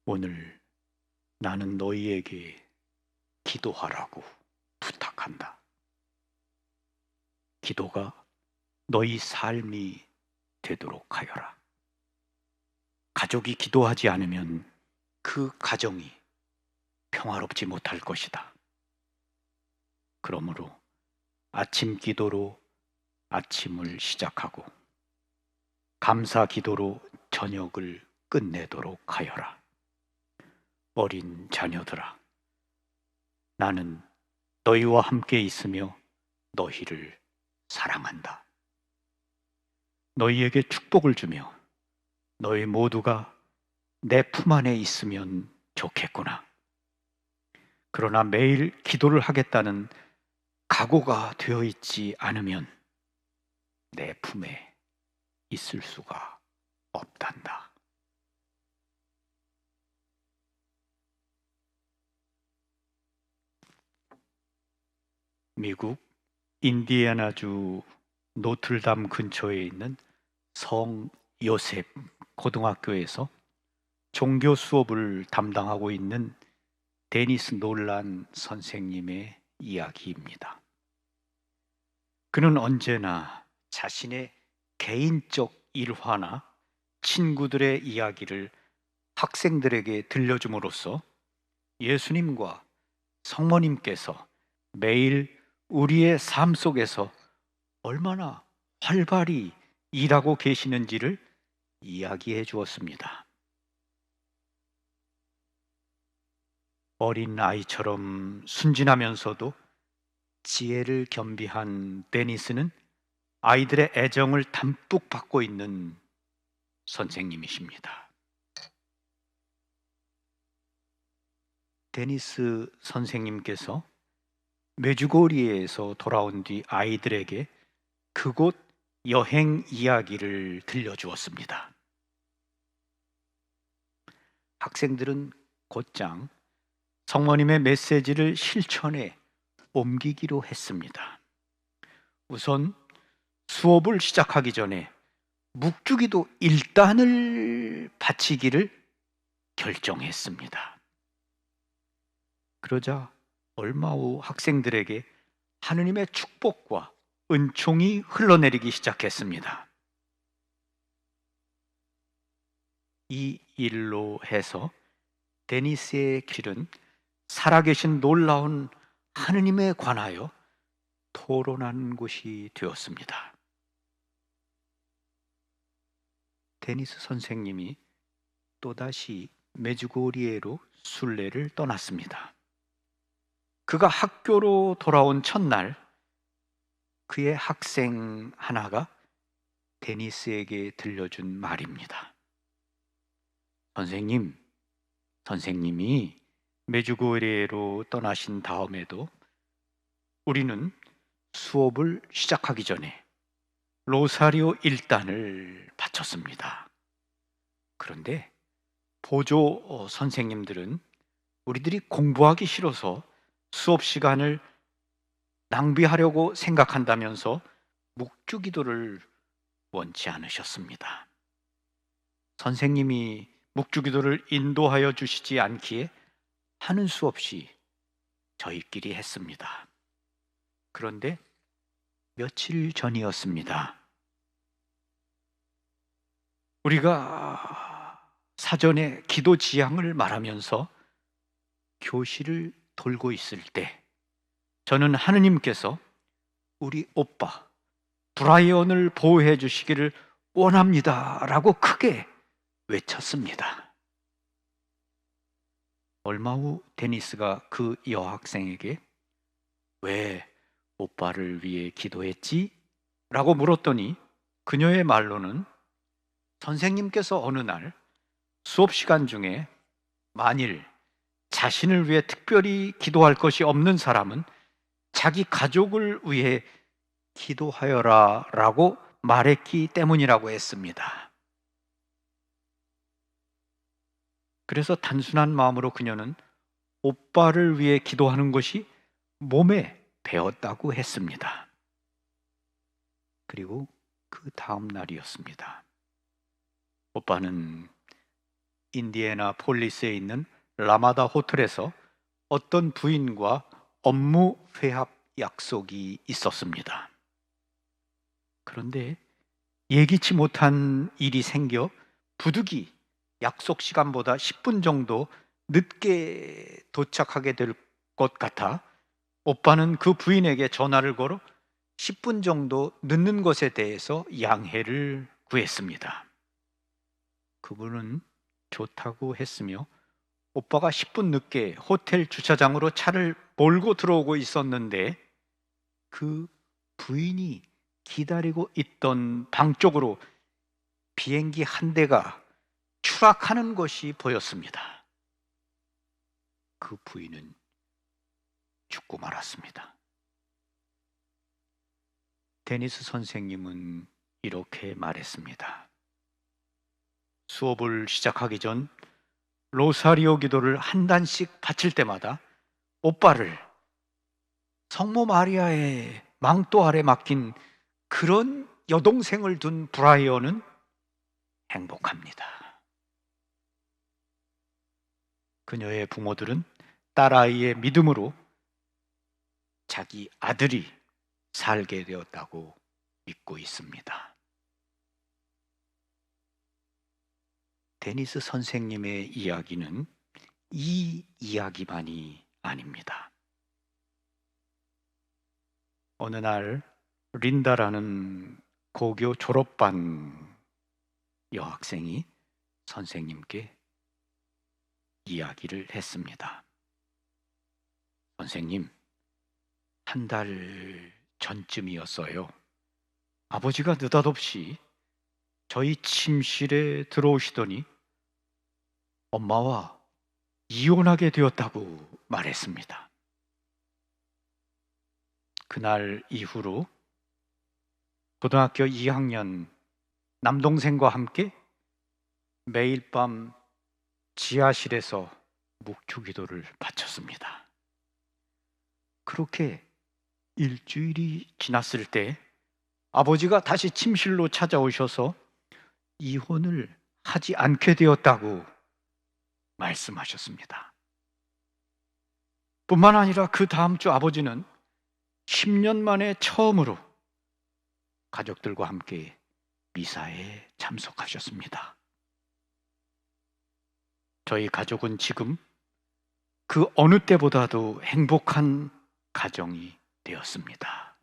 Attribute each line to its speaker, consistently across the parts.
Speaker 1: 오늘 나는 너희에게 기도하라고 부탁한다. 기도가 너희 삶이 되도록 하여라. 가족이 기도하지 않으면 그 가정이 평화롭지 못할 것이다. 그러므로 아침 기도로 아침을 시작하고 감사 기도로 저녁을 끝내도록 하여라. 어린 자녀들아, 나는 너희와 함께 있으며 너희를 사랑한다. 너희에게 축복을 주며 너희 모두가 내 품 안에 있으면 좋겠구나. 그러나 매일 기도를 하겠다는 각오가 되어 있지 않으면 내 품에 있을 수가 없단다. 미국 인디애나주 노틀담 근처에 있는 성 요셉 고등학교에서 종교 수업을 담당하고 있는 데니스 놀란 선생님의 이야기입니다. 그는 언제나 자신의 개인적 일화나 친구들의 이야기를 학생들에게 들려줌으로써 예수님과 성모님께서 매일 우리의 삶 속에서 얼마나 활발히 일하고 계시는지를 이야기해 주었습니다. 어린 아이처럼 순진하면서도 지혜를 겸비한 데니스는 아이들의 애정을 담뿍 받고 있는 선생님이십니다. 데니스 선생님께서 메주고리에서 돌아온 뒤 아이들에게 그곳 여행 이야기를 들려주었습니다. 학생들은 곧장 성모님의 메시지를 실천에 옮기기로 했습니다. 우선 수업을 시작하기 전에 묵주기도 1단을 바치기를 결정했습니다. 그러자 얼마 후 학생들에게 하느님의 축복과 은총이 흘러내리기 시작했습니다. 이 일로 해서 데니스의 길은 살아계신 놀라운 하느님에 관하여 토론하는 곳이 되었습니다. 데니스 선생님이 또다시 메주고리에로 순례를 떠났습니다. 그가 학교로 돌아온 첫날, 그의 학생 하나가 데니스에게 들려준 말입니다. 선생님이 메주고리에로 떠나신 다음에도 우리는 수업을 시작하기 전에 로사리오 1단을 바쳤습니다. 그런데 보조 선생님들은 우리들이 공부하기 싫어서 수업 시간을 낭비하려고 생각한다면서 묵주기도를 원치 않으셨습니다. 선생님이 묵주기도를 인도하여 주시지 않기에 하는 수 없이 저희끼리 했습니다. 그런데 며칠 전이었습니다. 우리가 사전에 기도 지향을 말하면서 교실을 돌고 있을 때 저는 하느님께서 우리 오빠 브라이언을 보호해 주시기를 원합니다 라고 크게 외쳤습니다. 얼마 후 데니스가 그 여학생에게 왜 오빠를 위해 기도했지? 라고 물었더니 그녀의 말로는 선생님께서 어느 날 수업 시간 중에 만일 자신을 위해 특별히 기도할 것이 없는 사람은 자기 가족을 위해 기도하여라 라고 말했기 때문이라고 했습니다. 그래서 단순한 마음으로 그녀는 오빠를 위해 기도하는 것이 몸에 배었다고 했습니다. 그리고 그 다음 날이었습니다. 오빠는 인디애나 폴리스에 있는 라마다 호텔에서 어떤 부인과 업무 회합 약속이 있었습니다. 그런데 예기치 못한 일이 생겨 부득이 약속 시간보다 10분 정도 늦게 도착하게 될 것 같아 오빠는 그 부인에게 전화를 걸어 10분 정도 늦는 것에 대해서 양해를 구했습니다. 그분은 좋다고 했으며 오빠가 10분 늦게 호텔 주차장으로 차를 몰고 들어오고 있었는데 그 부인이 기다리고 있던 방 쪽으로 비행기 한 대가 추락하는 것이 보였습니다. 그 부인은 죽고 말았습니다. 데니스 선생님은 이렇게 말했습니다. 수업을 시작하기 전 로사리오 기도를 한 단씩 바칠 때마다 오빠를 성모 마리아의 망토 아래 맡긴 그런 여동생을 둔 브라이언은 행복합니다. 그녀의 부모들은 딸아이의 믿음으로 자기 아들이 살게 되었다고 믿고 있습니다. 데니스 선생님의 이야기는 이 이야기만이 아닙니다. 어느 날 린다라는 고교 졸업반 여학생이 선생님께 이야기를 했습니다. 선생님, 한 달 전쯤이었어요. 아버지가 느닷없이 저희 침실에 들어오시더니 엄마와 이혼하게 되었다고 말했습니다. 그날 이후로 고등학교 2학년 남동생과 함께 매일 밤 지하실에서 묵주 기도를 바쳤습니다. 그렇게 일주일이 지났을 때 아버지가 다시 침실로 찾아오셔서 이혼을 하지 않게 되었다고 말씀하셨습니다. 뿐만 아니라 그 다음 주 아버지는 10년 만에 처음으로 가족들과 함께 미사에 참석하셨습니다. 저희 가족은 지금 그 어느 때보다도 행복한 가정이 되었습니다.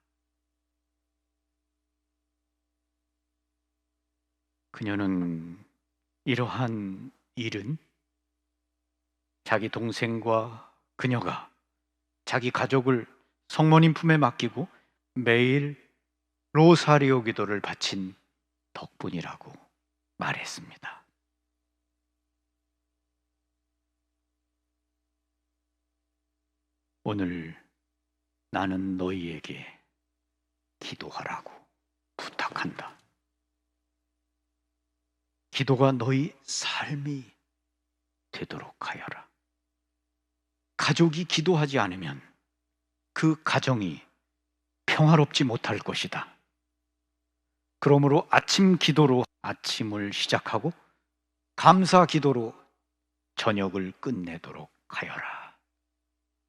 Speaker 1: 그녀는 이러한 일은 자기 동생과 그녀가 자기 가족을 성모님 품에 맡기고 매일 로사리오 기도를 바친 덕분이라고 말했습니다. 오늘 나는 너희에게 기도하라고 부탁한다. 기도가 너희 삶이 되도록 하여라. 가족이 기도하지 않으면 그 가정이 평화롭지 못할 것이다. 그러므로 아침 기도로 아침을 시작하고 감사 기도로 저녁을 끝내도록 하여라.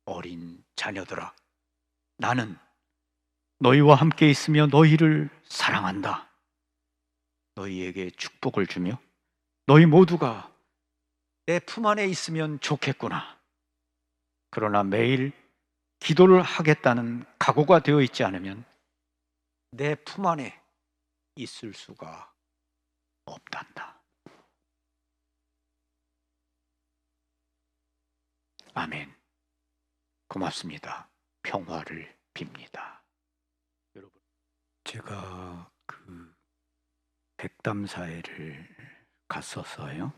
Speaker 1: 어린 자녀들아, 나는 너희와 함께 있으며 너희를 사랑한다. 너희에게 축복을 주며 너희 모두가 내 품 안에 있으면 좋겠구나. 그러나 매일 기도를 하겠다는 각오가 되어 있지 않으면 내 품 안에 있을 수가 없단다. 아멘. 고맙습니다. 평화를 빕니다. 여러분, 제가 그 백담사회를 갔었어요.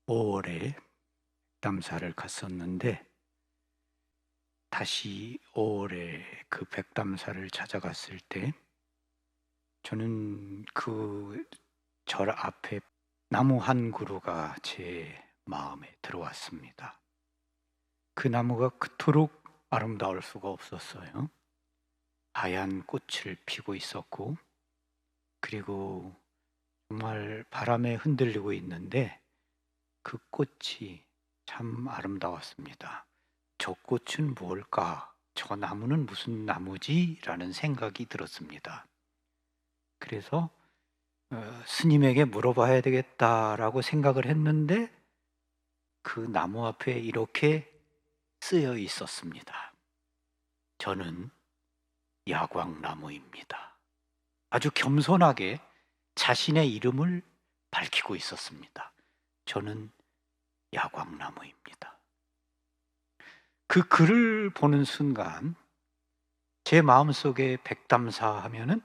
Speaker 1: 5월에 백담사를 갔었는데 다시 5월에 그 백담사를 찾아갔을 때 저는 그 절 앞에 나무 한 그루가 제 마음에 들어왔습니다. 그 나무가 그토록 아름다울 수가 없었어요. 하얀 꽃을 피고 있었고 그리고 정말 바람에 흔들리고 있는데 그 꽃이 참 아름다웠습니다. '저 꽃은 무엇일까? 저 나무는 무슨 나무지?'라는 생각이 들었습니다. 그래서 '스님에게 물어봐야 되겠다.'라고 생각을 했는데 그 나무 앞에 이렇게 쓰여 있었습니다. '저는 야광나무입니다.' 아주 겸손하게 자신의 이름을 밝히고 있었습니다. '저는 야광나무입니다.' 그 글을 보는 순간 제 마음속에 백담사 하면은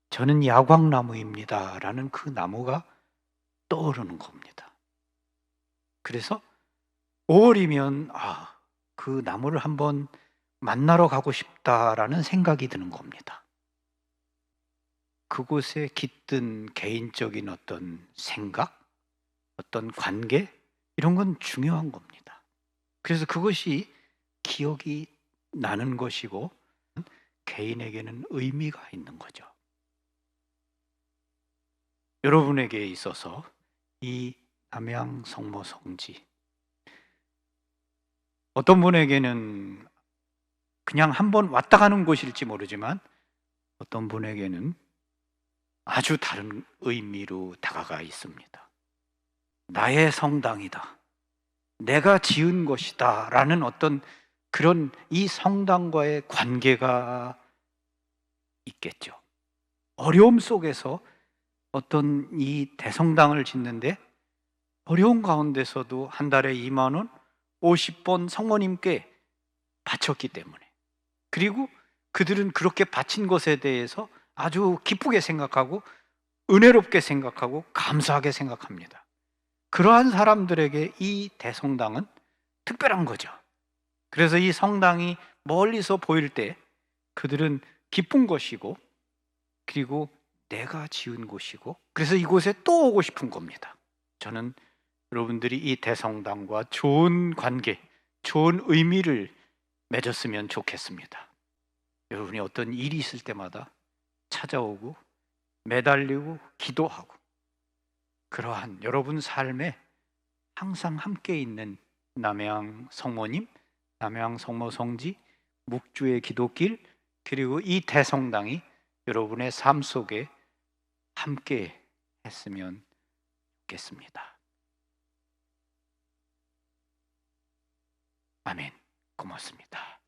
Speaker 1: '저는 야광나무입니다.'라는 그 나무가 떠오르는 겁니다. 그래서 5 월이면 '아, 그 나무를 한번 만나러 가고 싶다.'라는 생각이 드는 겁니다. 그곳에 깃든 개인적인 어떤 생각, 어떤 관계, 이런 건 중요한 겁니다. 그래서 그것이 기억이 나는 것이고 개인에게는 의미가 있는 거죠. 여러분에게 있어서 이 남양 성모 성지, 어떤 분에게는 그냥 한번 왔다 가는 곳일지 모르지만 어떤 분에게는 아주 다른 의미로 다가가 있습니다. 나의 성당이다, 내가 지은 것이다 라는 어떤 그런 이 성당과의 관계가 있겠죠. 어려움 속에서 어떤 이 대성당을 짓는데 어려운 가운데서도 한 달에 2만 원, 50번 성모님께 바쳤기 때문에, 그리고 그들은 그렇게 바친 것에 대해서 아주 기쁘게 생각하고 은혜롭게 생각하고 감사하게 생각합니다. 그러한 사람들에게 이 대성당은 특별한 거죠. 그래서 이 성당이 멀리서 보일 때 그들은 기쁜 것이고, 그리고 내가 지은 곳이고, 그래서 이곳에 또 오고 싶은 겁니다. 저는 여러분들이 이 대성당과 좋은 관계, 좋은 의미를 맺었으면 좋겠습니다. 여러분이 어떤 일이 있을 때마다 찾아오고 매달리고 기도하고, 그러한 여러분 삶에 항상 함께 있는 남양 성모님, 남양 성모 성지, 묵주의 기도길, 그리고 이 대성당이 여러분의 삶 속에 함께 했으면 좋겠습니다. 아멘. 고맙습니다.